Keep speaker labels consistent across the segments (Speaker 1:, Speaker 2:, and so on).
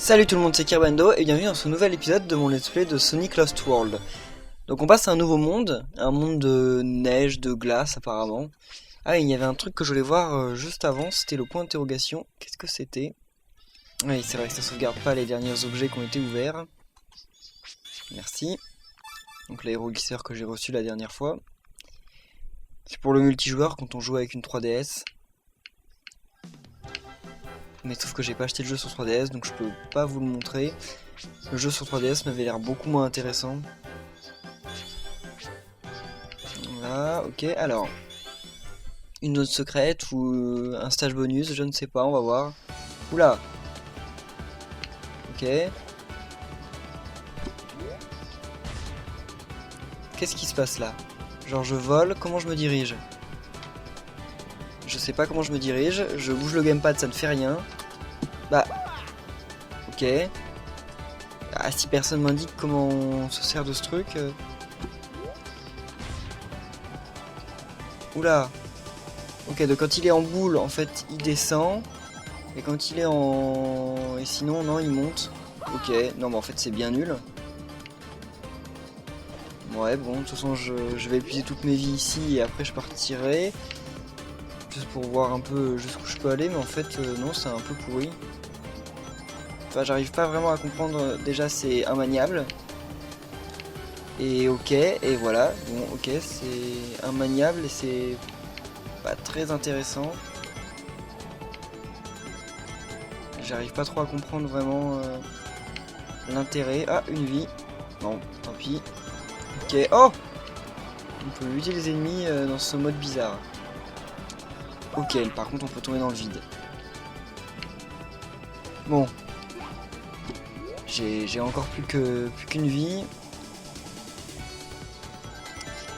Speaker 1: Salut tout le monde, c'est Kirbando et bienvenue dans ce nouvel épisode de mon let's play de Sonic Lost World. Donc on passe à un nouveau monde, un monde de neige, de glace apparemment. Ah, il y avait un truc que je voulais voir juste avant, c'était le point d'interrogation. Qu'est-ce que c'était? Oui, c'est vrai que ça sauvegarde pas les derniers objets qui ont été ouverts. Merci. Donc l'aéroglisseur que j'ai reçu la dernière fois. C'est pour le multijoueur quand on joue avec une 3DS. Mais sauf que j'ai pas acheté le jeu sur 3DS, donc je peux pas vous le montrer. Le jeu sur 3DS m'avait l'air beaucoup moins intéressant. Voilà, ok, alors. Une note secrète ou un stage bonus, je ne sais pas, on va voir. Oula. Ok. Qu'est-ce qui se passe là? Genre je vole, comment je me dirige? Je sais pas comment je me dirige, je bouge le gamepad, ça ne fait rien. Bah. Ok. Ah, si personne m'indique comment on se sert de ce truc. Oula. Ok, donc quand il est en boule, en fait, il descend. Et quand il est en... Et sinon, non, il monte. Ok, non, mais en fait, c'est bien nul. Ouais, bon, de toute façon, je vais épuiser toutes mes vies ici et après, je partirai. Juste pour voir un peu jusqu'où je peux aller, mais en fait, non, c'est un peu pourri. Enfin, j'arrive pas vraiment à comprendre. Déjà, c'est immaniable. Et ok, et voilà. Bon, ok, c'est immaniable et c'est pas très intéressant. J'arrive pas trop à comprendre vraiment l'intérêt. Ah, une vie. Non, tant pis. Ok, oh! On peut lutter les ennemis dans ce mode bizarre. Ok, par contre on peut tomber dans le vide. Bon. J'ai encore plus qu'une vie.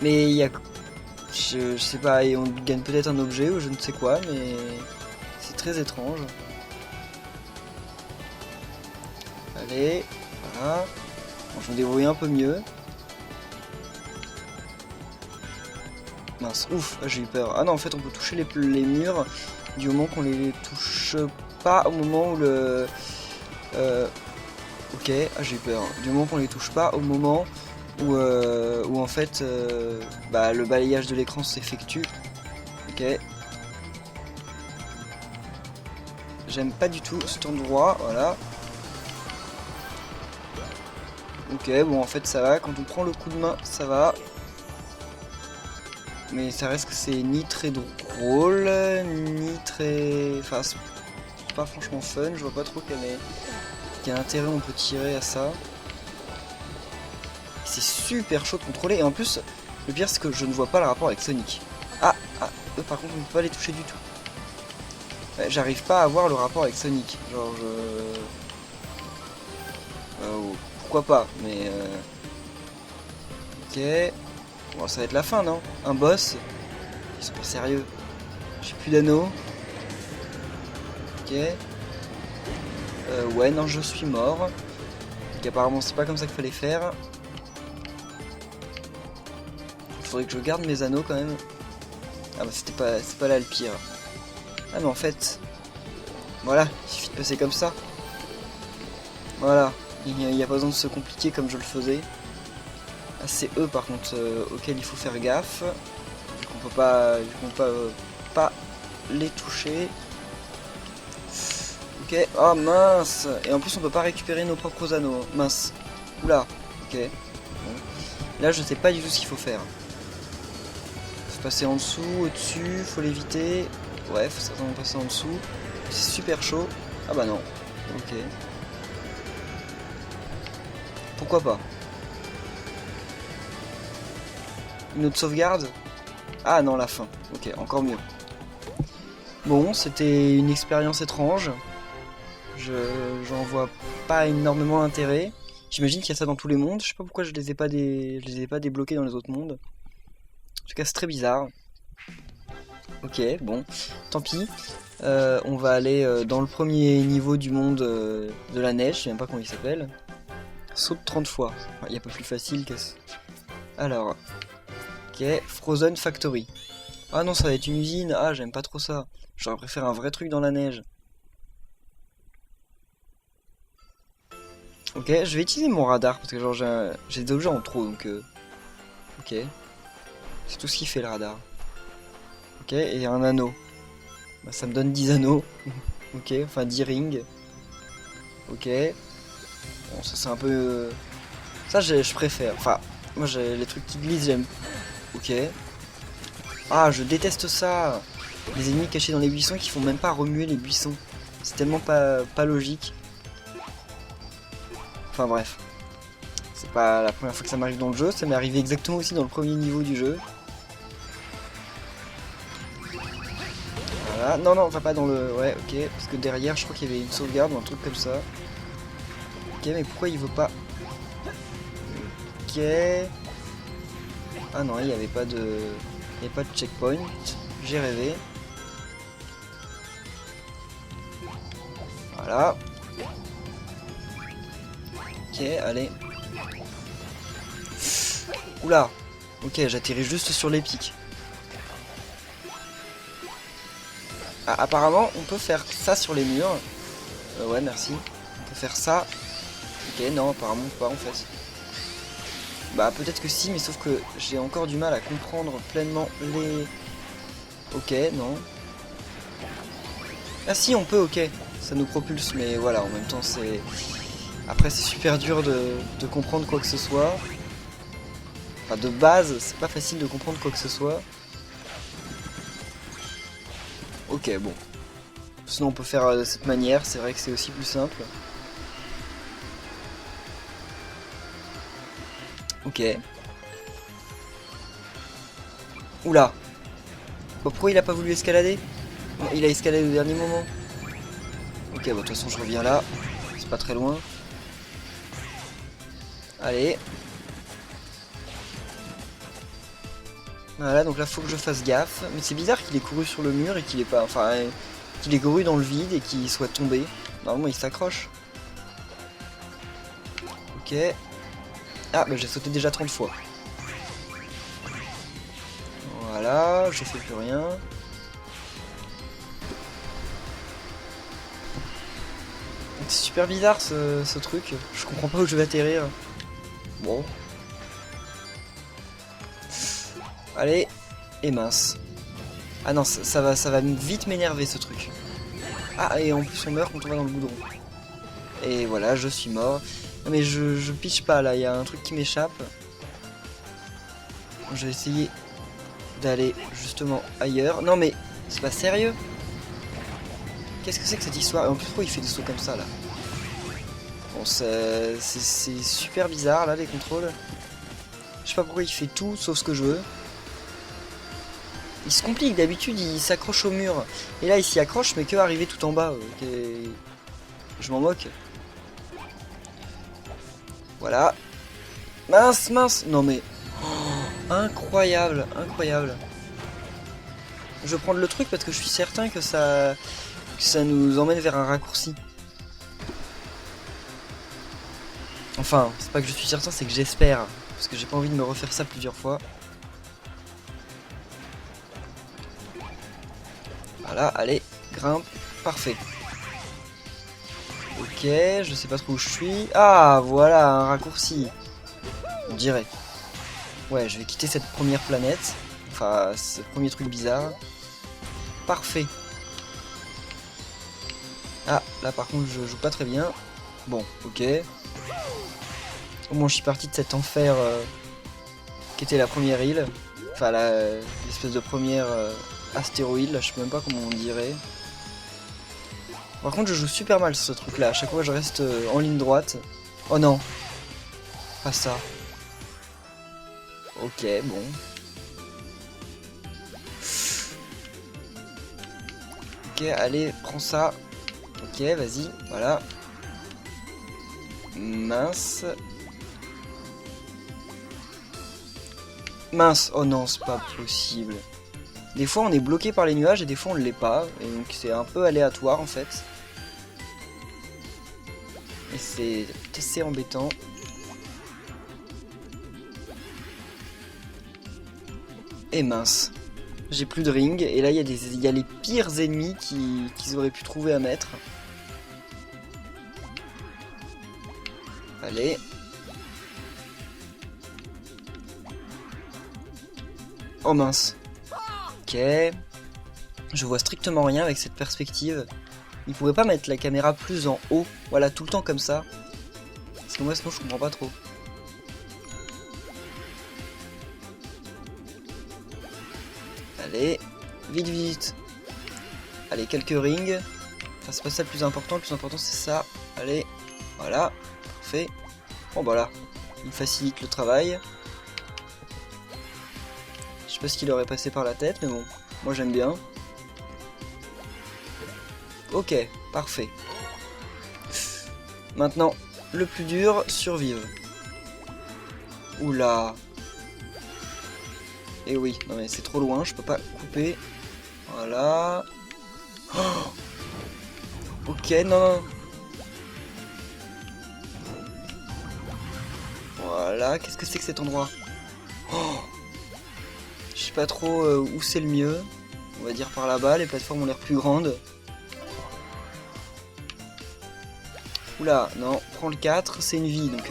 Speaker 1: Mais il y a... Je sais pas, et on gagne peut-être un objet ou je ne sais quoi, mais... C'est très étrange. Allez, voilà. Bon, je me débrouille un peu mieux. Mince, ouf, j'ai eu peur. Ah non, en fait, on peut toucher les murs du moment qu'on les touche pas au moment où le... ok, ah, j'ai eu peur. Du moment qu'on les touche pas au moment où en fait, bah, le balayage de l'écran s'effectue. Ok. J'aime pas du tout cet endroit, voilà. Ok, bon, en fait, ça va. Quand on prend le coup de main, ça va. Mais ça reste que c'est ni très drôle, ni très... Enfin, c'est pas franchement fun, je vois pas trop quel intérêt on peut tirer à ça. C'est super chaud de contrôler, et en plus, le pire c'est que je ne vois pas le rapport avec Sonic. Ah, eux par contre on ne peut pas les toucher du tout. Ouais, j'arrive pas à voir le rapport avec Sonic, genre je... pourquoi pas, mais... Ok... Bon, ça va être la fin, non? Un boss? Ils sont pas sérieux. J'ai plus d'anneaux. Ok. Ouais, non, je suis mort. Donc apparemment, c'est pas comme ça qu'il fallait faire. Il faudrait que je garde mes anneaux quand même. Ah bah c'est pas là le pire. Ah mais en fait... Voilà, il suffit de passer comme ça. Voilà. Il n'y a pas besoin de se compliquer comme je le faisais. Ah, c'est eux par contre auxquels il faut faire gaffe. Vu qu'on peut pas les toucher. Ok, oh mince. Et en plus on peut pas récupérer nos propres anneaux. Mince. Oula. Ok. Bon. Là je sais pas du tout ce qu'il faut faire. Faut passer en dessous, au-dessus, faut l'éviter. Ouais, faut certainement passer en dessous. C'est super chaud. Ah bah non. Ok. Pourquoi pas? Une autre sauvegarde? Ah non, la fin. Ok, encore mieux. Bon, c'était une expérience étrange. J'en vois pas énormément d'intérêt. J'imagine qu'il y a ça dans tous les mondes. Je sais pas pourquoi je les ai pas débloqués dans les autres mondes. En tout cas, c'est très bizarre. Ok, bon, tant pis. On va aller dans le premier niveau du monde de la neige. Je sais même pas comment il s'appelle. Saute 30 fois. Il n'y a pas plus facile que ça. Alors, ok, Frozen Factory. Ah non, ça va être une usine. Ah, j'aime pas trop ça. J'aurais préféré un vrai truc dans la neige. Ok, je vais utiliser mon radar parce que genre j'ai des objets en trop donc ok. C'est tout ce qu'il fait le radar. Ok, et un anneau. Bah, ça me donne 10 anneaux. Ok, enfin 10 rings. Ok. Bon, ça c'est un peu... Ça je préfère. Enfin, moi les trucs qui glissent j'aime. Ok. Ah, je déteste ça. Les ennemis cachés dans les buissons qui font même pas remuer les buissons. C'est tellement pas logique. Enfin bref. C'est pas la première fois que ça m'arrive dans le jeu. Ça m'est arrivé exactement aussi dans le premier niveau du jeu. Voilà. Non, non, on va pas dans le... Ouais, ok. Parce que derrière, je crois qu'il y avait une sauvegarde ou un truc comme ça. Ok, mais pourquoi il veut pas... Ok. Ah non, il n'y avait pas de... Il n'y avait pas de checkpoint. J'ai rêvé. Voilà. Ok, allez. Oula. Ok, j'atterris juste sur les pics. Ah, apparemment, on peut faire ça sur les murs. Ouais, merci. On peut faire ça. Ok, non, apparemment pas en fait. Bah, peut-être que si, mais sauf que j'ai encore du mal à comprendre pleinement les... Ok, non. Ah si, on peut, ok. Ça nous propulse, mais voilà, en même temps, c'est... Après, c'est super dur de comprendre quoi que ce soit. Enfin, de base, c'est pas facile de comprendre quoi que ce soit. Ok, bon. Sinon, on peut faire de cette manière, c'est vrai que c'est aussi plus simple. Ok. Oula. Bon, pourquoi il a pas voulu escalader? Il a escaladé au dernier moment. Ok, bon, de toute façon, je reviens là. C'est pas très loin. Allez. Voilà, donc là, faut que je fasse gaffe. Mais c'est bizarre qu'il ait couru sur le mur et qu'il ait pas... Enfin, qu'il ait couru dans le vide et qu'il soit tombé. Normalement, il s'accroche. Ok. Ah, bah j'ai sauté déjà 30 fois. Voilà, je fais plus rien. C'est super bizarre ce truc. Je comprends pas où je vais atterrir. Bon. Allez. Et mince. Ah non, ça va vite m'énerver ce truc. Ah, et en plus on meurt quand on va dans le goudron. Et voilà, je suis mort. Non mais je pitch pas là, il y a un truc qui m'échappe. Je vais essayer d'aller justement ailleurs. Non mais, c'est pas sérieux? Qu'est-ce que c'est que cette histoire? Et en plus, pourquoi il fait des sauts comme ça là? Bon, c'est super bizarre là les contrôles. Je sais pas pourquoi il fait tout sauf ce que je veux. Il se complique, d'habitude il s'accroche au mur. Et là il s'y accroche mais que arriver tout en bas. Je m'en moque. Voilà. Mince, mince. Non mais... Oh, incroyable, incroyable. Je vais prendre le truc parce que je suis certain que ça nous emmène vers un raccourci. Enfin, c'est pas que je suis certain, c'est que j'espère. Parce que j'ai pas envie de me refaire ça plusieurs fois. Voilà, allez, grimpe, parfait. Ok, je sais pas trop où je suis. Ah, voilà, un raccourci. On dirait. Ouais, je vais quitter cette première planète. Enfin, ce premier truc bizarre. Parfait. Ah, là par contre, je joue pas très bien. Bon, ok. Au moins, je suis parti de cet enfer qui était la première île. Enfin, l'espèce de première astéroïde, là, je sais même pas comment on dirait. Par contre, je joue super mal ce truc là. À chaque fois, je reste en ligne droite. Oh non, pas ça. Ok, bon. Ok, allez, prends ça. Ok, vas-y, voilà. Mince. Mince, oh non, c'est pas possible. Des fois on est bloqué par les nuages et des fois on ne l'est pas. Et donc c'est un peu aléatoire en fait. Et c'est assez embêtant. Et mince. J'ai plus de ring. Et là il y a les pires ennemis qu'ils auraient pu trouver à mettre. Allez. Oh mince. Ok. Je vois strictement rien avec cette perspective. Il pouvait pas mettre la caméra plus en haut. Voilà, tout le temps comme ça. Parce que moi sinon je comprends pas trop. Allez. Vite, vite. Allez, quelques rings. Enfin, c'est pas ça le plus important. Le plus important, c'est ça. Allez. Voilà. Parfait. Bon, bah là. Il facilite le travail. Je sais pas ce qu'il aurait passé par la tête, mais bon. Moi, j'aime bien. Ok. Parfait. Maintenant, le plus dur, survivre. Oula. Et oui, non mais c'est trop loin, je peux pas couper. Voilà. Oh, ok, non. Voilà, qu'est-ce que c'est que cet endroit? Oh, je sais pas trop où c'est le mieux. On va dire par là-bas, les plateformes ont l'air plus grandes. Oula, non, prends le 4, c'est une vie donc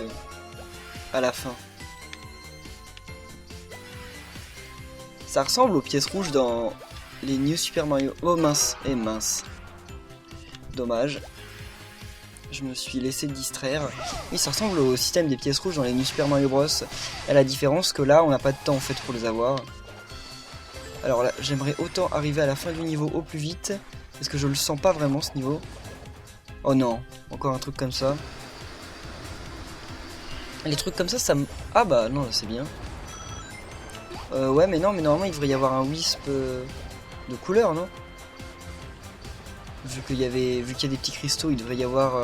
Speaker 1: à la fin. Ça ressemble aux pièces rouges dans les New Super Mario. Oh mince, et mince. Dommage. Je me suis laissé distraire. Oui, ça ressemble au système des pièces rouges dans les New Super Mario Bros. À la différence que là, on n'a pas de temps en fait pour les avoir. Alors là, j'aimerais autant arriver à la fin du niveau au plus vite. Parce que je le sens pas vraiment ce niveau. Oh non, encore un truc comme ça. Les trucs comme ça me... Ah bah non, c'est bien. Ouais, mais non, mais normalement il devrait y avoir un wisp de couleur, non? Vu qu'il y a des petits cristaux, il devrait y avoir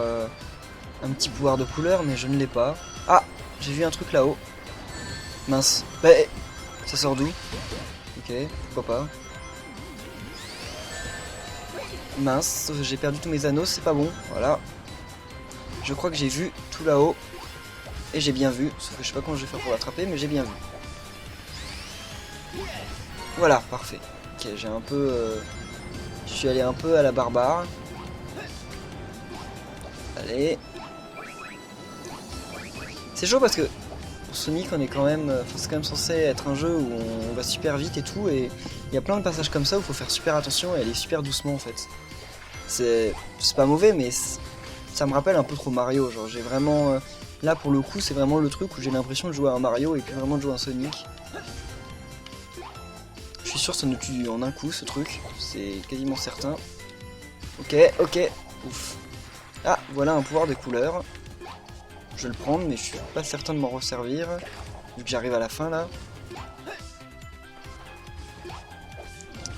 Speaker 1: un petit pouvoir de couleur, mais je ne l'ai pas. Ah, j'ai vu un truc là-haut. Mince. Bah, ça sort d'où? Ok, pourquoi pas. Mince, j'ai perdu tous mes anneaux, c'est pas bon. Voilà. Je crois que j'ai vu tout là-haut. Et j'ai bien vu, sauf que je sais pas comment je vais faire pour l'attraper, mais j'ai bien vu. Voilà, parfait. Ok, j'ai un peu... Je suis allé un peu à la barbare. Allez. C'est chaud parce que pour Sonic, on est quand même... Enfin, c'est quand même censé être un jeu où on va super vite et tout. Et il y a plein de passages comme ça où il faut faire super attention et aller super doucement en fait. C'est pas mauvais, mais ça me rappelle un peu trop Mario. Genre, j'ai vraiment... Là, pour le coup, c'est vraiment le truc où j'ai l'impression de jouer à un Mario et puis vraiment de jouer à un Sonic. Je suis sûr que ça nous tue en un coup, ce truc. C'est quasiment certain. Ok, ok. Ouf. Ah, voilà un pouvoir de couleur. Je vais le prendre, mais je suis pas certain de m'en resservir. Vu que j'arrive à la fin, là.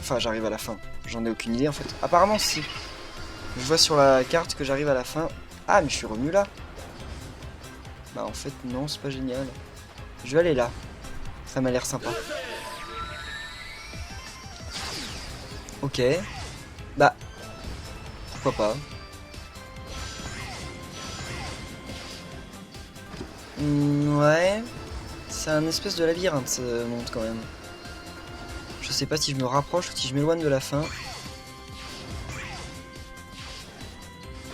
Speaker 1: Enfin, j'arrive à la fin. J'en ai aucune idée, en fait. Apparemment, si. Je vois sur la carte que j'arrive à la fin. Ah, mais je suis revenu là. Bah, en fait, non, c'est pas génial. Je vais aller là. Ça m'a l'air sympa. Ok. Bah. Pourquoi pas. Ouais. C'est un espèce de labyrinthe, ce monde, quand même. Je sais pas si je me rapproche ou si je m'éloigne de la fin.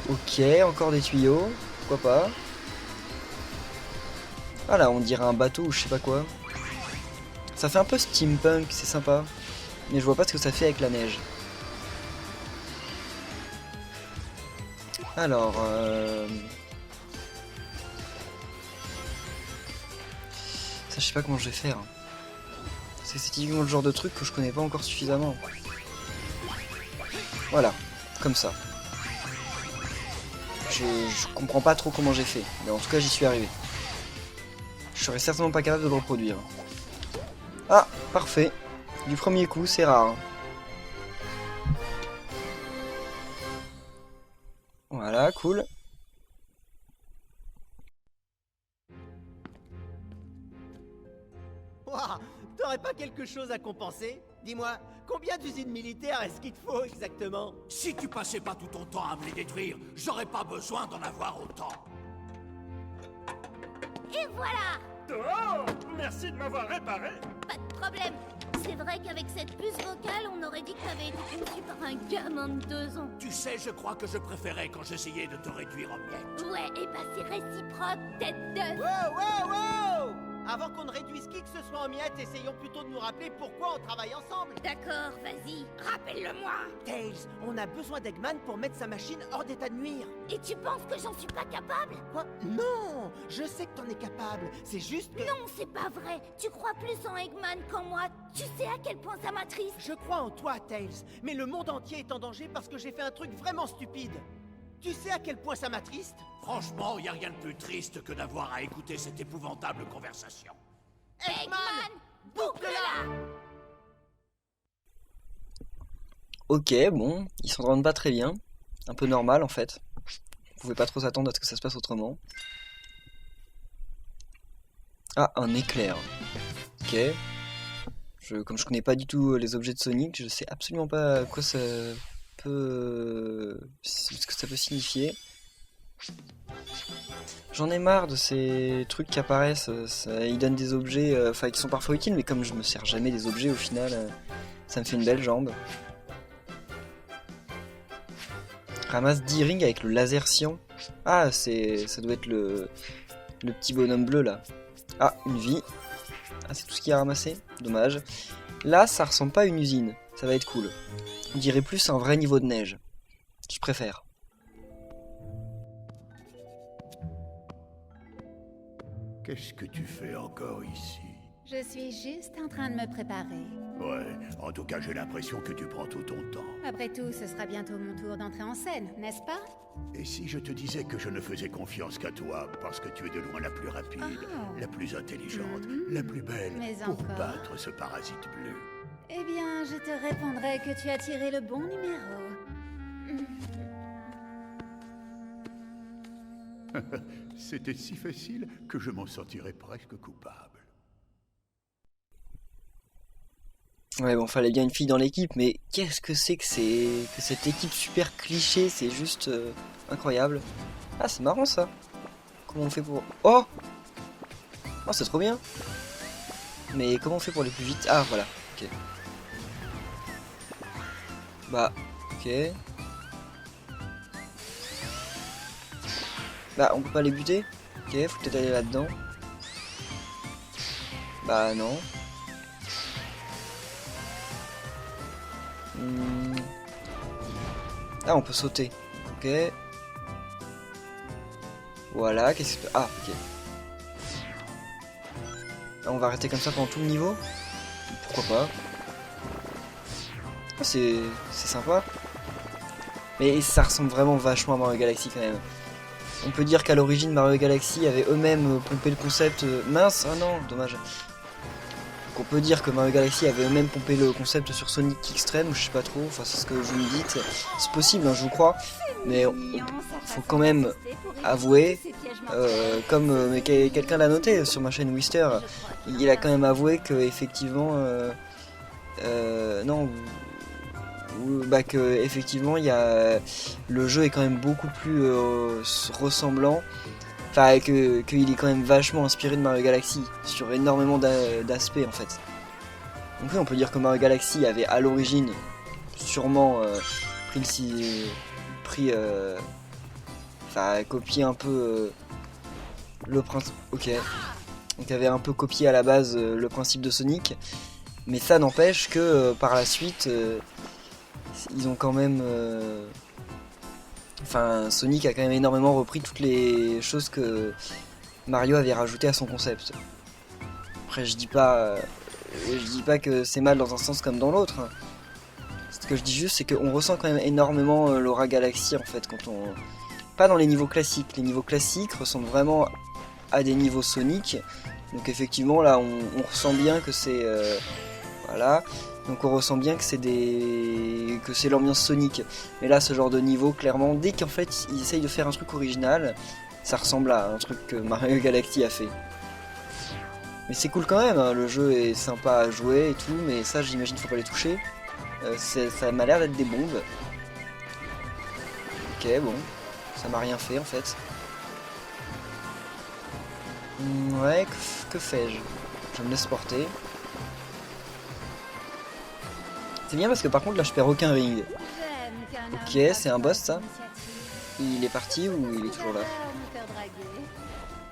Speaker 1: Ok, encore des tuyaux. Pourquoi pas. Ah là, on dirait un bateau ou je sais pas quoi. Ça fait un peu steampunk, c'est sympa. Mais je vois pas ce que ça fait avec la neige. Alors... Ça, je sais pas comment je vais faire. C'est typiquement le genre de truc que je connais pas encore suffisamment. Voilà, comme ça. Je comprends pas trop comment j'ai fait. Mais en tout cas, j'y suis arrivé. Je serais certainement pas capable de le reproduire. Ah, parfait. Du premier coup, c'est rare. Voilà, cool.
Speaker 2: Ouah, t'aurais pas quelque chose à compenser? Dis-moi, combien d'usines militaires est-ce qu'il te faut exactement?
Speaker 3: Si tu passais pas tout ton temps à me les détruire, j'aurais pas besoin d'en avoir autant.
Speaker 4: Et voilà!
Speaker 5: Oh, merci de m'avoir réparé.
Speaker 4: Pas de problème. C'est vrai qu'avec cette puce vocale, on aurait dit que t'avais été conçu par un gamin de 2 ans.
Speaker 3: Tu sais, je crois que je préférais quand j'essayais de te réduire en miettes.
Speaker 4: Ouais, et bah c'est réciproque, tête d'œuf.
Speaker 2: Wow, wow, wow! Avant qu'on ne réduise qui que ce soit en miettes, essayons plutôt de nous rappeler pourquoi on travaille ensemble.
Speaker 4: D'accord, vas-y, rappelle-le-moi.
Speaker 2: Tails, on a besoin d'Eggman pour mettre sa machine hors d'état de nuire.
Speaker 4: Et tu penses que j'en suis pas capable?
Speaker 2: Quoi? Non! Je sais que t'en es capable. C'est juste que...
Speaker 4: Non, c'est pas vrai. Tu crois plus en Eggman qu'en moi. Tu sais à quel point ça m'attriste.
Speaker 2: Je crois en toi, Tails. Mais le monde entier est en danger parce que j'ai fait un truc vraiment stupide. Tu sais à quel point ça m'attriste?
Speaker 3: Franchement, y a rien de plus triste que d'avoir à écouter cette épouvantable conversation.
Speaker 4: Eggman, boucle-la!
Speaker 1: Ok, bon, ils s'en rendent pas très bien. Un peu normal en fait. Vous pouvez pas trop s'attendre à ce que ça se passe autrement. Ah, un éclair. Ok. Comme je connais pas du tout les objets de Sonic, je sais absolument pas quoi ça peut... ce que ça peut signifier. J'en ai marre de ces trucs qui apparaissent, ils donnent des objets qui sont parfois utiles, mais comme je me sers jamais des objets au final, ça me fait une belle jambe. Ramasse 10 rings avec le laser cyan. Ah, ça doit être le petit bonhomme bleu là. Ah, une vie. Ah, c'est tout ce qu'il y a à ramasser. Dommage. Là, ça ressemble pas à une usine. Ça va être cool. On dirait plus un vrai niveau de neige. Je préfère.
Speaker 5: Qu'est-ce que tu fais encore ici?
Speaker 6: Je suis juste en train de me préparer.
Speaker 5: Ouais, en tout cas j'ai l'impression que tu prends tout ton temps.
Speaker 6: Après tout, ce sera bientôt mon tour d'entrer en scène, n'est-ce pas?
Speaker 5: Et si je te disais que je ne faisais confiance qu'à toi, parce que tu es de loin la plus rapide,
Speaker 6: Oh.
Speaker 5: la plus intelligente, la plus belle,
Speaker 6: Mais
Speaker 5: pour
Speaker 6: encore.
Speaker 5: battre ce parasite bleu?
Speaker 6: Eh bien, je te répondrai que tu as tiré le bon numéro.
Speaker 5: C'était si facile que je m'en sentirais presque coupable.
Speaker 1: Ouais, bon, fallait bien une fille dans l'équipe, mais qu'est-ce que c'est que cette équipe super cliché, c'est juste incroyable. Ah, c'est marrant ça. Comment on fait pour... Oh! Oh, c'est trop bien. Mais comment on fait pour aller plus vite? Ah, voilà, ok. Bah, ok. Bah, on peut pas les buter? Ok, faut peut-être aller là-dedans. Bah, non. Ah, on peut sauter. Ok. Voilà, qu'est-ce que... Ah, ok. Ah, on va arrêter comme ça pendant tout le niveau? Pourquoi pas? Ah, c'est sympa. Mais ça ressemble vraiment vachement à Mario Galaxy quand même. On peut dire qu'à l'origine Mario Galaxy avait eux-mêmes pompé le concept... Mince, ah non, dommage. Donc on peut dire que Mario Galaxy avait eux-mêmes pompé le concept sur Sonic Extreme, ou je sais pas trop, enfin c'est ce que vous me dites. C'est possible, hein, je vous crois. Mais faut quand même avouer, comme quelqu'un l'a noté sur ma chaîne Wister, il a quand même avoué que effectivement... non... Bah que effectivement il y a le jeu est quand même beaucoup plus ressemblant, enfin qu'il est quand même vachement inspiré de Mario Galaxy sur énormément d'aspects en fait. Donc oui, on peut dire que Mario Galaxy avait à l'origine sûrement copié un peu le principe. Ok, donc avait un peu copié à la base le principe de Sonic, mais ça n'empêche que par la suite ils ont quand même... Sonic a quand même énormément repris toutes les choses que Mario avait rajoutées à son concept. Après, je dis pas que c'est mal dans un sens comme dans l'autre. Ce que je dis juste, c'est qu'on ressent quand même énormément l'aura Galaxy en fait quand on... Pas dans les niveaux classiques. Les niveaux classiques ressemblent vraiment à des niveaux Sonic. Donc effectivement, là, on ressent bien que c'est... voilà. Donc on ressent bien que c'est l'ambiance Sonic. Mais là, ce genre de niveau, clairement, dès qu'en fait ils essayent de faire un truc original, ça ressemble à un truc que Mario Galaxy a fait. Mais c'est cool quand même, hein. Le jeu est sympa à jouer et tout, mais ça j'imagine qu'il faut pas les toucher. Ça m'a l'air d'être des bombes. Ok, bon, ça m'a rien fait en fait. Ouais, que fais-je? Je me laisse porter. C'est bien parce que par contre là je perds aucun ring.
Speaker 6: J'aime qu'un
Speaker 1: Ok,
Speaker 6: homme
Speaker 1: c'est un
Speaker 6: fasse
Speaker 1: boss, ça
Speaker 6: l'initiative.
Speaker 1: Il est parti ou il est toujours là?
Speaker 6: J'adore me faire draguer.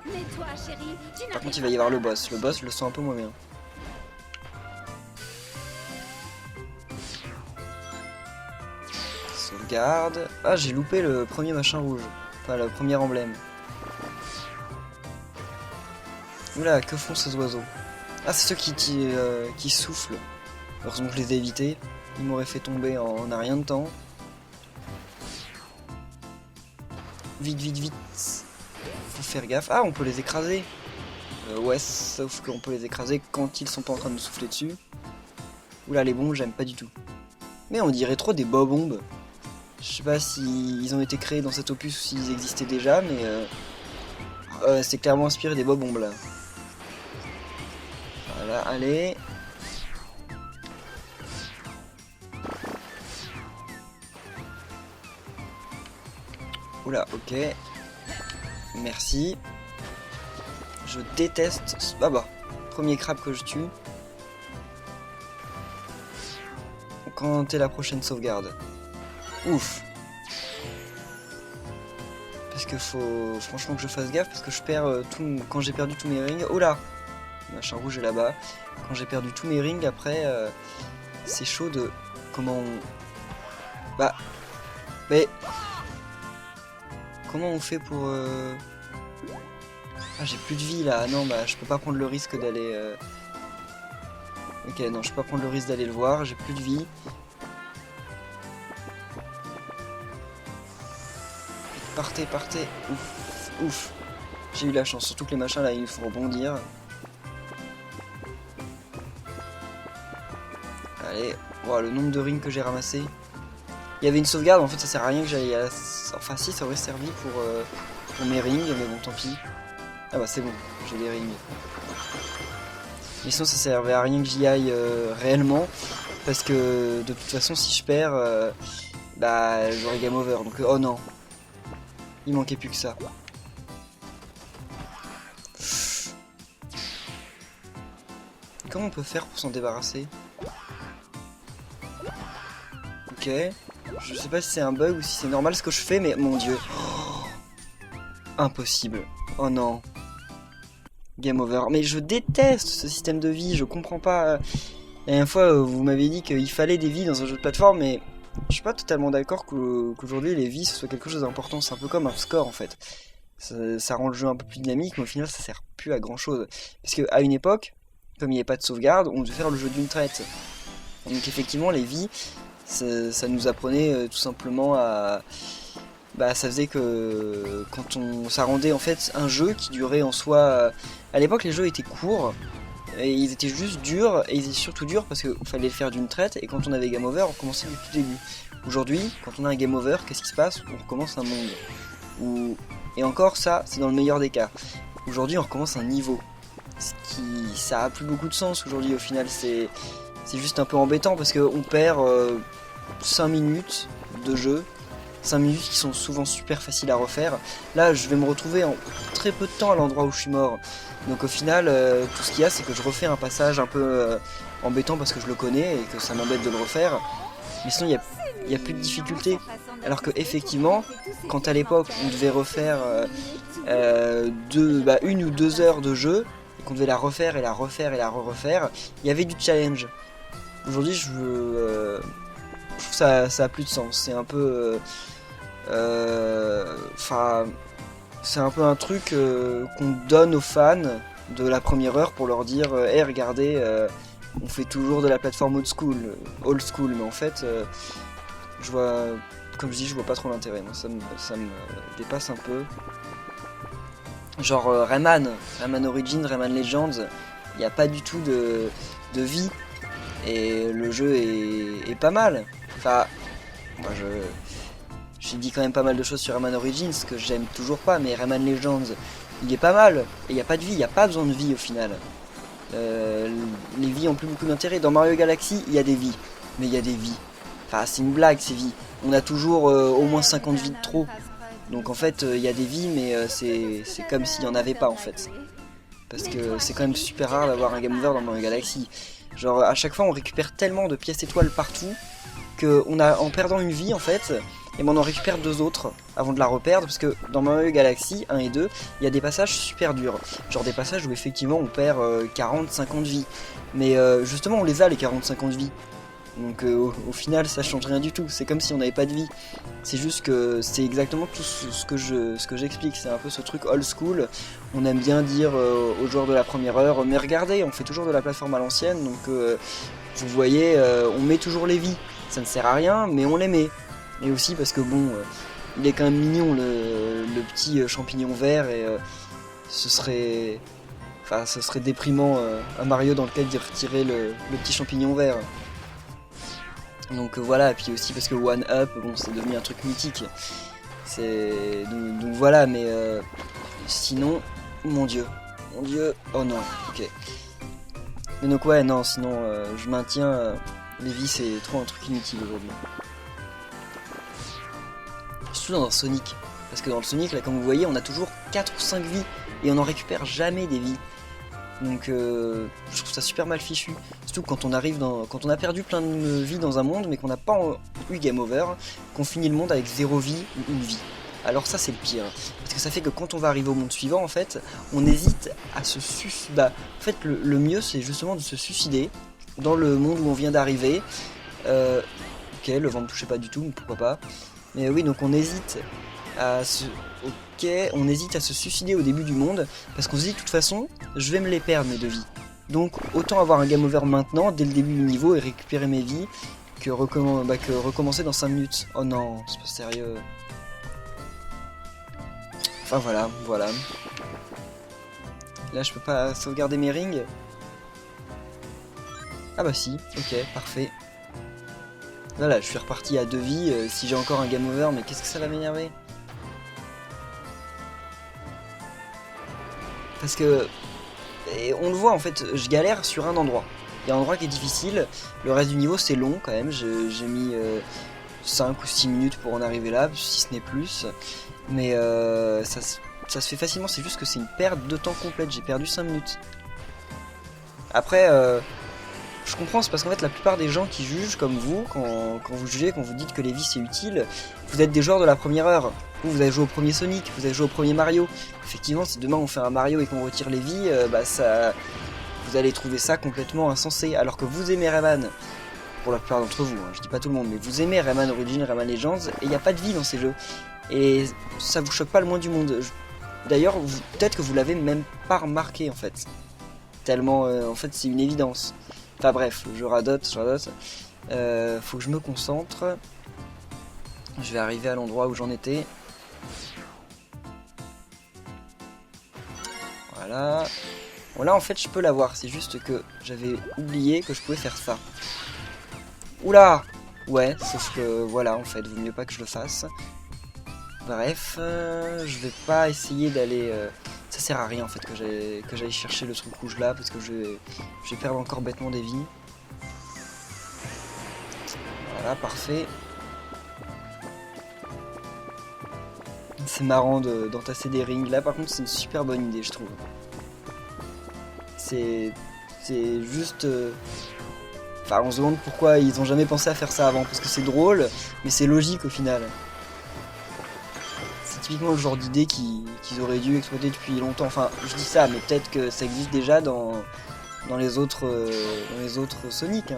Speaker 6: Mais toi, chérie, tu
Speaker 1: Par
Speaker 6: n'arrives
Speaker 1: contre il va y
Speaker 6: pas
Speaker 1: avoir le
Speaker 6: à
Speaker 1: boss. Le boss je le sens un peu moins bien. Sauvegarde. Ah j'ai loupé le premier machin rouge. Enfin le premier emblème. Oula, que font ces oiseaux? Ah c'est ceux qui soufflent. Heureusement que je les ai évités. Ils m'auraient fait tomber en un rien de temps. Vite, vite, vite. Faut faire gaffe. Ah, on peut les écraser. Ouais, sauf qu'on peut les écraser quand ils sont pas en train de nous souffler dessus. Oula, les bombes, j'aime pas du tout. Mais on dirait trop des bombes. Je sais pas s'ils ont été créés dans cet opus ou s'ils existaient déjà, mais c'est clairement inspiré des bombes là. Voilà, allez. Oula, ok. Merci. Je déteste... Ah bah, premier crabe que je tue. Quand est la prochaine sauvegarde? Ouf. Parce que faut franchement que je fasse gaffe parce que je perds tout... Quand j'ai perdu tous mes rings... Oh là! Le machin rouge est là-bas. Quand j'ai perdu tous mes rings, après, c'est chaud de... Comment on... Bah... Mais... Comment on fait pour... Ah, j'ai plus de vie là. Non, bah je peux pas prendre le risque d'aller... Ok, non, je peux pas prendre le risque d'aller le voir. J'ai plus de vie. Partez, partez. Ouf, ouf. J'ai eu la chance. Surtout que les machins là, ils nous font rebondir. Allez. Wow, le nombre de rings que j'ai ramassé. Il y avait une sauvegarde, en fait ça sert à rien que j'aille à la... Enfin si, ça aurait servi pour mes rings, mais bon tant pis. Ah bah c'est bon, j'ai les rings. Mais sinon ça servait à rien que j'y aille réellement, parce que de toute façon si je perds, bah j'aurai game over, donc oh non. Il manquait plus que ça. Comment on peut faire pour s'en débarrasser? Ok. Je sais pas si c'est un bug ou si c'est normal ce que je fais, mais mon dieu. Oh, impossible. Oh non. Game over. Mais je déteste ce système de vie, je comprends pas. La dernière fois, vous m'avez dit qu'il fallait des vies dans un jeu de plateforme, mais je suis pas totalement d'accord qu'aujourd'hui les vies ce soit quelque chose d'important. C'est un peu comme un score en fait. Ça rend le jeu un peu plus dynamique, mais au final ça sert plus à grand chose. Parce qu'à une époque, comme il n'y avait pas de sauvegarde, on devait faire le jeu d'une traite. Donc effectivement les vies, ça nous apprenait tout simplement à... Bah ça faisait que ça rendait en fait un jeu qui durait en soi... À l'époque les jeux étaient courts, et ils étaient juste durs, et ils étaient surtout durs parce qu'il fallait le faire d'une traite, et quand on avait game over, on commençait du tout début. Aujourd'hui, quand on a un game over, qu'est-ce qui se passe? On recommence un monde. Et encore ça, c'est dans le meilleur des cas. Aujourd'hui on recommence un niveau. Ça a plus beaucoup de sens aujourd'hui au final, c'est juste un peu embêtant parce qu'on perd 5 minutes de jeu, 5 minutes qui sont souvent super faciles à refaire. Là je vais me retrouver en très peu de temps à l'endroit où je suis mort. Donc au final tout ce qu'il y a c'est que je refais un passage un peu embêtant parce que je le connais et que ça m'embête de le refaire. Mais sinon il n'y a plus de difficulté. Alors que effectivement, quand à l'époque on devait refaire 1 ou 2 heures de jeu, et qu'on devait la refaire et la refaire et la refaire, il y avait du challenge. Aujourd'hui je trouve ça a plus de sens. C'est un peu c'est un peu un truc qu'on donne aux fans de la première heure pour leur dire hey, regardez, on fait toujours de la plateforme old school, mais en fait je vois, comme je dis, je vois pas trop l'intérêt. Moi ça me dépasse un peu. Genre Rayman Origins, Rayman Legends, il n'y a pas du tout de vie et le jeu est pas mal. Enfin, moi j'ai dit quand même pas mal de choses sur Rayman Origins que j'aime toujours pas, mais Rayman Legends il est pas mal et il n'y a pas de vie, il n'y a pas besoin de vie au final. Les vies ont plus beaucoup d'intérêt. Dans Mario Galaxy il y a des vies, mais il y a des vies. Enfin c'est une blague ces vies. On a toujours au moins 50 vies de trop. Donc en fait il y a des vies mais c'est comme s'il n'y en avait pas en fait. parce que c'est quand même super rare d'avoir un game over dans Mario Galaxy. Genre à chaque fois on récupère tellement de pièces étoiles partout que en perdant une vie en fait, et ben on en récupère 2 autres avant de la reperdre, parce que dans Mario Galaxy 1 et 2, il y a des passages super durs. Genre des passages où effectivement on perd 40-50 vies. Mais justement on les a les 40-50 vies. Donc au final ça change rien du tout, c'est comme si on n'avait pas de vie. C'est juste que c'est exactement tout ce que j'explique, c'est un peu ce truc old school. On aime bien dire aux joueurs de la première heure, mais regardez, on fait toujours de la plateforme à l'ancienne, donc vous voyez, on met toujours les vies. Ça ne sert à rien, mais on les met. Et aussi parce que bon, il est quand même mignon le petit champignon vert, et ce serait déprimant à Mario dans lequel d'y retirer le petit champignon vert. Donc voilà, et puis aussi parce que One Up, bon, c'est devenu un truc mythique. Donc voilà, mais sinon, mon dieu, oh non, ok. Mais donc ouais, non, sinon je maintiens, les vies c'est trop un truc inutile aujourd'hui. Surtout dans un Sonic, parce que dans le Sonic, là comme vous voyez, on a toujours 4 ou 5 vies, et on n'en récupère jamais des vies. Donc je trouve ça super mal fichu. Surtout quand on a perdu plein de vies dans un monde, mais qu'on n'a pas eu game over, qu'on finit le monde avec 0 vie ou 1 vie. Alors ça c'est le pire, parce que ça fait que quand on va arriver au monde suivant, en fait, on hésite à se suicider. Bah, en fait, le mieux c'est justement de se suicider dans le monde où on vient d'arriver. Ok, le vent ne touchait pas du tout, mais pourquoi pas. Mais oui, donc on hésite à se... Ok, on hésite à se suicider au début du monde, parce qu'on se dit de toute façon, je vais me les perdre mes 2 vies. Donc autant avoir un game over maintenant, dès le début du niveau, et récupérer mes vies, que recommencer dans 5 minutes. Oh non, c'est pas sérieux. Enfin voilà. Là je peux pas sauvegarder mes rings. Ah bah si, ok, parfait. Voilà, je suis reparti à 2 vies, si j'ai encore un game over, mais qu'est-ce que ça va m'énerver? Parce que, et on le voit en fait, je galère sur un endroit. Il y a un endroit qui est difficile, le reste du niveau c'est long quand même, j'ai mis 5 ou 6 minutes pour en arriver là, si ce n'est plus. Mais ça se fait facilement, c'est juste que c'est une perte de temps complète, j'ai perdu 5 minutes. Après, je comprends, c'est parce qu'en fait la plupart des gens qui jugent comme vous, quand vous jugez, quand vous dites que les vies c'est utile, vous êtes des joueurs de la première heure. Vous avez joué au premier Sonic, vous avez joué au premier Mario. Effectivement, si demain on fait un Mario et qu'on retire les vies, vous allez trouver ça complètement insensé. Alors que vous aimez Rayman, pour la plupart d'entre vous, hein, je dis pas tout le monde, mais vous aimez Rayman Origins, Rayman Legends, et il n'y a pas de vie dans ces jeux. Et ça vous choque pas le moins du monde. D'ailleurs, peut-être que vous l'avez même pas remarqué en fait. Tellement, en fait, c'est une évidence. Enfin bref, je radote. Faut que je me concentre. Je vais arriver à l'endroit où j'en étais. Voilà. Bon là en fait je peux l'avoir, c'est juste que j'avais oublié que je pouvais faire ça. Oula! Ouais, sauf que voilà en fait, vaut mieux pas que je le fasse. Bref, je vais pas essayer d'aller... Ça sert à rien en fait que j'aille chercher le truc rouge là, parce que je vais perdre encore bêtement des vies. Voilà, parfait. C'est marrant d'entasser des rings. Là par contre c'est une super bonne idée je trouve. C'est juste... Enfin on se demande pourquoi ils ont jamais pensé à faire ça avant. Parce que c'est drôle, mais c'est logique au final. C'est typiquement le genre d'idée qu'ils auraient dû exploiter depuis longtemps. Enfin je dis ça, mais peut-être que ça existe déjà dans les autres Sonic. Hein.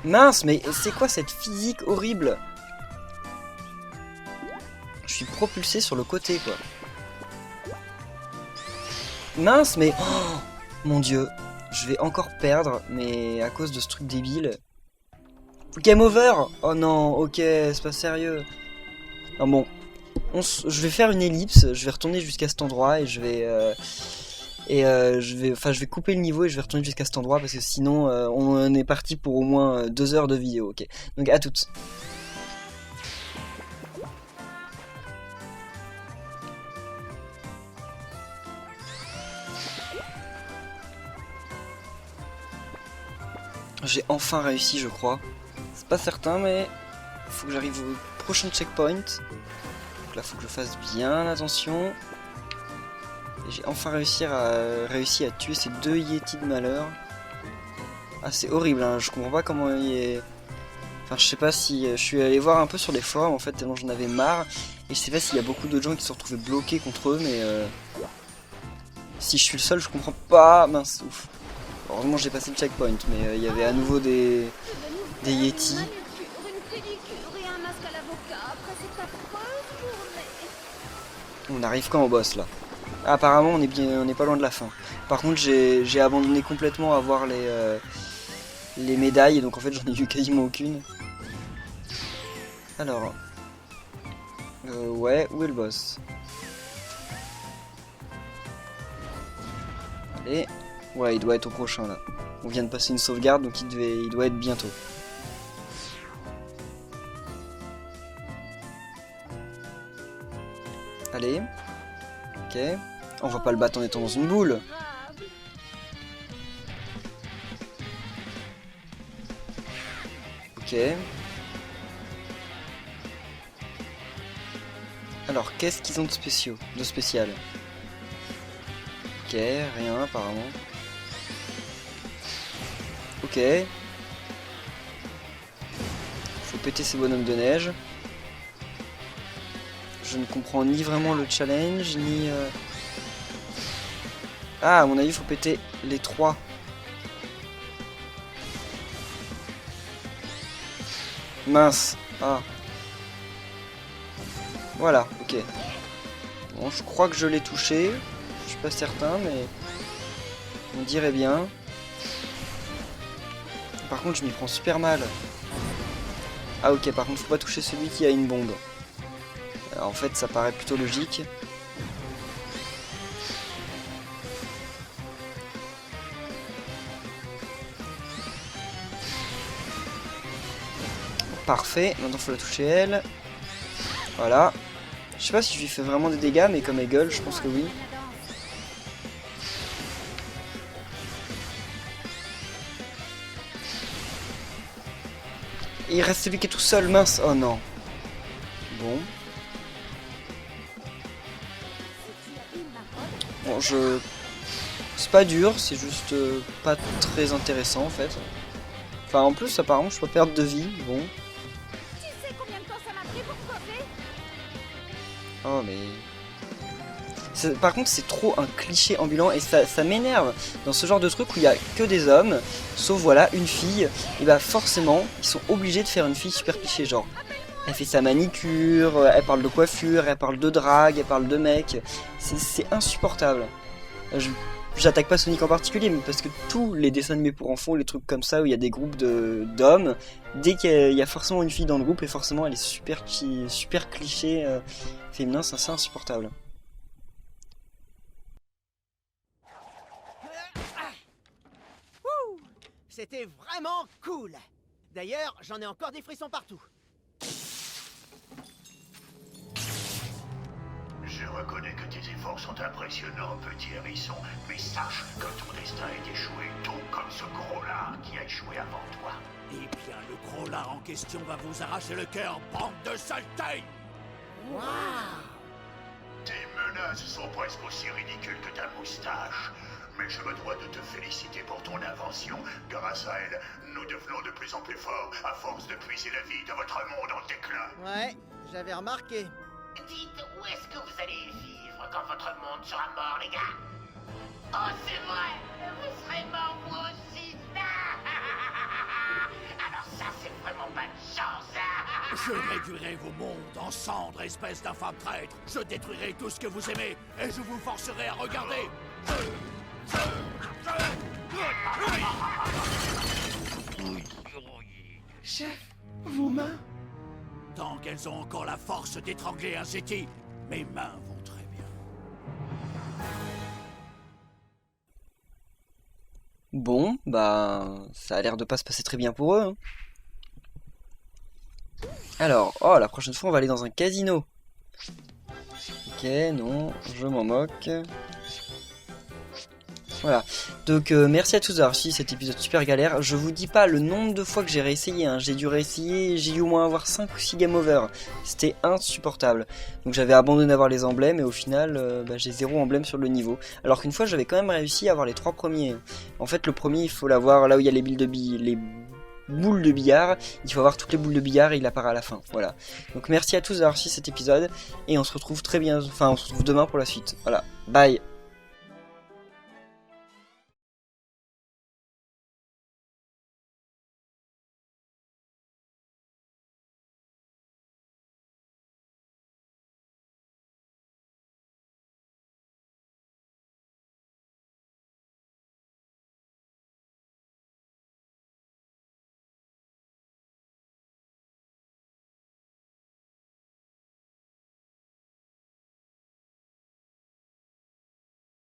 Speaker 1: Mince, mais c'est quoi cette physique horrible? Je suis propulsé sur le côté quoi. Mince, mais... Oh, mon dieu. Je vais encore perdre, mais à cause de ce truc débile. Game over! Oh non, ok, c'est pas sérieux. Non bon. Je vais faire une ellipse, je vais retourner jusqu'à cet endroit et je vais couper le niveau et je vais retourner jusqu'à cet endroit parce que sinon on est parti pour au moins 2 heures de vidéo, ok. Donc à toutes. J'ai enfin réussi je crois. C'est pas certain mais il faut que j'arrive au prochain checkpoint. Donc là faut que je fasse bien attention. Et j'ai enfin réussi à tuer ces 2 Yétis de malheur. Ah, c'est horrible, hein. Je comprends pas comment il est... Enfin, je sais pas si... Je suis allé voir un peu sur les forums, en fait, tellement j'en avais marre. Et je sais pas s'il y a beaucoup d'autres gens qui se sont retrouvés bloqués contre eux, mais... Si je suis le seul, je comprends pas... Mince, ouf. Heureusement, j'ai passé le checkpoint, mais il y avait à nouveau des Yétis. On arrive quand au boss, là? Ah, apparemment, on est pas loin de la fin. Par contre, j'ai abandonné complètement à voir les médailles, donc en fait, j'en ai vu quasiment aucune. Alors... ouais, où est le boss? Allez. Ouais, il doit être au prochain, là. On vient de passer une sauvegarde, donc il doit être bientôt. Allez. Ok. On va pas le battre en étant dans une boule. Ok. Alors, qu'est-ce qu'ils ont de spécial? Ok, rien apparemment. Ok. Faut péter ces bonhommes de neige. Je ne comprends ni vraiment le challenge, ni... Ah, à mon avis, il faut péter les 3. Mince. Ah. Voilà, ok. Bon, je crois que je l'ai touché. Je suis pas certain, mais... On dirait bien. Par contre, je m'y prends super mal. Ah ok, par contre, faut pas toucher celui qui a une bombe. En fait, ça paraît plutôt logique. Parfait, maintenant faut la toucher elle. Voilà. Je sais pas si je lui fais vraiment des dégâts, mais comme elle gueule, je pense que oui. Et il reste celui qui est tout seul, mince. Oh non. Bon. Bon, c'est pas dur, c'est juste pas très intéressant en fait. Enfin, en plus, apparemment, je peux perdre de vie. Bon.
Speaker 6: Tu sais combien de temps ça m'a pris pour crever?
Speaker 1: Oh, mais... Par contre, c'est trop un cliché ambulant et ça m'énerve dans ce genre de truc où il y a que des hommes, sauf voilà, une fille. Et bah forcément, ils sont obligés de faire une fille super cliché, genre elle fait sa manicure, elle parle de coiffure, elle parle de drague, elle parle de mec. C'est insupportable. J'attaque pas Sonic en particulier, mais parce que tous les dessins animés pour enfants, les trucs comme ça où il y a des groupes d'hommes, dès qu'il y a forcément une fille dans le groupe et forcément elle est super cliché féminin, c'est assez insupportable.
Speaker 2: C'était vraiment cool. D'ailleurs, j'en ai encore des frissons partout.
Speaker 5: Je reconnais que tes efforts sont impressionnants, petit hérisson, mais sache que ton destin est échoué, tout comme ce gros-là qui a échoué avant toi.
Speaker 3: Eh bien, le gros lard en question va vous arracher le cœur, bande de saletés!
Speaker 2: Waouh!
Speaker 5: Tes menaces sont presque aussi ridicules que ta moustache. Mais je me dois de te féliciter pour ton invention. Grâce à elle, nous devenons de plus en plus forts, à force de puiser la vie dans votre monde en déclin.
Speaker 2: Ouais, j'avais remarqué.
Speaker 7: Dites, où est-ce que vous allez vivre quand votre monde sera mort, les gars? Oh, c'est vrai! Vous serez morts, vous aussi! Alors ça, c'est vraiment pas de chance, hein?
Speaker 3: Je réduirai vos mondes en cendres, espèce d'infâme traître. Je détruirai tout ce que vous aimez, et je vous forcerai à regarder.
Speaker 2: Chef, vos mains?
Speaker 3: Tant qu'elles ont encore la force d'étrangler un Yéti, mes mains vont très bien.
Speaker 1: Bon, bah... ça a l'air de pas se passer très bien pour eux. Hein. Alors, oh, la prochaine fois, on va aller dans un casino. Ok, non, je m'en moque. Voilà, donc merci à tous d'avoir suivi cet épisode super galère. Je vous dis pas le nombre de fois que j'ai réessayé, hein. J'ai dû réessayer, j'ai dû au moins avoir 5 ou 6 game over. C'était insupportable. Donc j'avais abandonné d'avoir les emblèmes et au final j'ai 0 emblème sur le niveau. Alors qu'une fois j'avais quand même réussi à avoir les 3 premiers. En fait le premier il faut l'avoir là où il y a les boules de billard, il faut avoir toutes les boules de billard et il apparaît à la fin, voilà. Donc merci à tous d'avoir suivi cet épisode et on se retrouve très bien, on se retrouve demain pour la suite, voilà, bye.